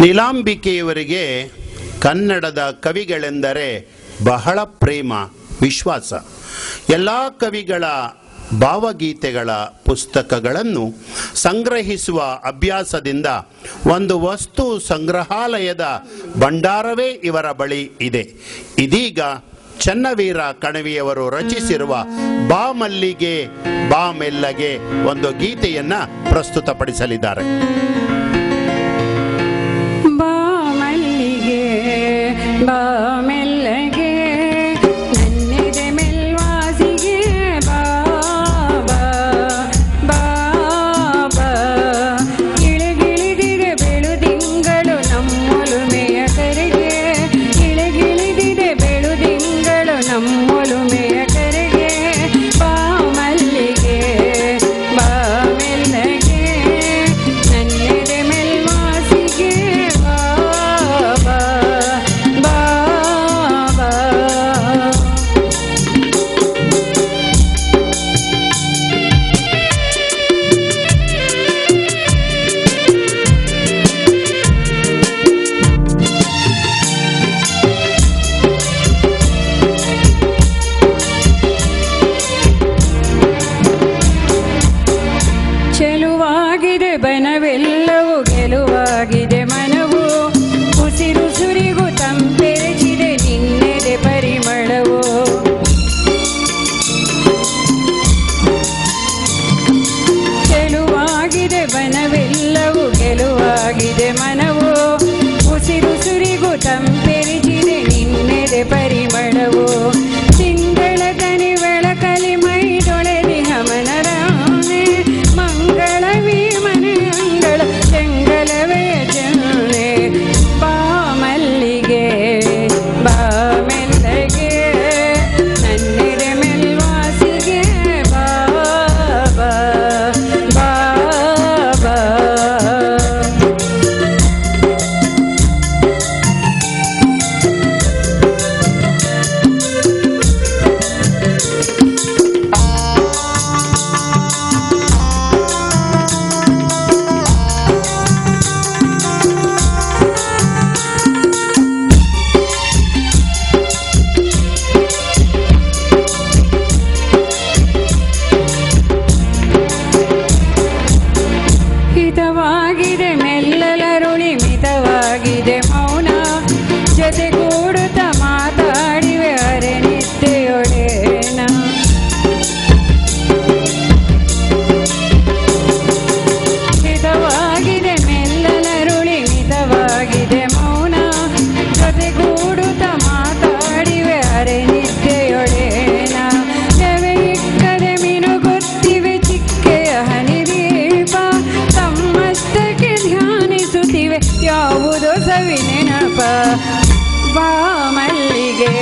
ನೀಲಾಂಬಿಕೆಯವರಿಗೆ ಕನ್ನಡದ ಕವಿಗಳೆಂದರೆ ಬಹಳ ಪ್ರೇಮ, ವಿಶ್ವಾಸ. ಎಲ್ಲ ಕವಿಗಳ ಭಾವಗೀತೆಗಳ ಪುಸ್ತಕಗಳನ್ನು ಸಂಗ್ರಹಿಸುವ ಅಭ್ಯಾಸದಿಂದ ಒಂದು ವಸ್ತು ಸಂಗ್ರಹಾಲಯದ ಭಂಡಾರವೇ ಇವರ ಬಳಿ ಇದೆ. ಇದೀಗ ಚನ್ನವೀರ ಕಣವಿಯವರು ರಚಿಸಿರುವ ಬಾ ಮಲ್ಲಿಗೆ ಬಾ ಮೆಲ್ಲಗೆ ಒಂದು ಗೀತೆಯನ್ನ ಪ್ರಸ್ತುತಪಡಿಸಲಿದ್ದಾರೆ. ಬಾ ಮಲ್ಲಿಗೆ ಬಾ ಮೆಲ್ಲಗೆ ನನ್ನೆದೆ ಮೆಲ್ವಾಸಿಗೆ ಬಾ ಬಾ ಬಾ ಬಾ ಇಳಗಿಳಿದಿದೆ ಬೆಳುದಿಂಗಳು ನಮ್ಮೊಲುಮೆಯ ಕರೆಗೆ ಇಳಗಿಳಿದಿದೆ ಬೆಳುದಿಂಗಳು ನಮ್ಮೊಲುಮೆಯ ಕರೆಗೆ ಬಾ ಮಲ್ಲಿಗೆ ಬಾ ಮೆಲ್ಲಗೆ ನನ್ನೆದೆ ಮೆಲ್ವಾಸಿಗೆ ಬಾ ಬಾ ಬಾ ಬಾ ಚೆಲುವಾಗಿದೆ ಬನವೆಲ್ಲವೂ ಗೆಲುವಾಗಿದೆ ಮನವು ಉಸಿರು ಸುರಿಗೂ ತಂಪೆರೆಚಿದೆ ನಿನ್ನೆದೆ ಪರಿಮಳವು ಚೆಲುವಾಗಿದೆ ಬನವೆಲ್ಲವೂ ಗೆಲುವಾಗಿದೆ ಮನವು ಉಸಿರು ಸುರಿಗೂ ತಂಪೆರೆಚಿದೆ ನಿನ್ನೆದೆ ಪರಿಮಳವು ತಿಂಗಳ ದನಿ ಬೆಳಕಲಿ ಮೈದೊಳೆದಿಹ ಮನರಾಣೆ ಮಂಗಳವೇ ಮನೆಯಂಗಳ ಚೆಂಗಲವೇ ಜನೆ ಬಾ ಮಲ್ಲಿಗೆ ಬಾ ಮೆಲ್ಲಗೆ ನನ್ನೆದೆ ಮೆಲ್ವಾಸಿಗೆ ಬಾ ಬಾ ಬಾ ಬಾ ಹಿತವಾಗಿದೆ ಮೆಲ್ಲಲರುಳಿ ಮಿತವಾಗಿದೆ ಮೌನ ಜೊತೆಗೂಡುತ್ತ ಮಾತಾಡಿವೆ ಅರೆ ನಿದ್ದೆಯೊಡೇನ ಹಿತವಾಗಿದೆ ಮೆಲ್ಲಲರುಳಿ ಮಿತವಾಗಿದೆ ಮೌನ ಜೊತೆಗೂಡುತ್ತ ಮಾತಾಡಿವೆ ಅರೆ ನಿದ್ದೆಯೊಡೇನ ನೆವೆ ಇಕ್ಕದೆ ಮಿನುಗುತ್ತಿವೆ ಚಿಕ್ಕೆಯ ಹನಿದೀಪ ತಮ್ಮಷ್ಟಕ್ಕೆ ಧ್ಯಾನಿಸುತ್ತಿವೆ ಯಾವುದೋ ಸವಿ ನೆನಪ ಬಾ ಮಲ್ಲಿಗೆ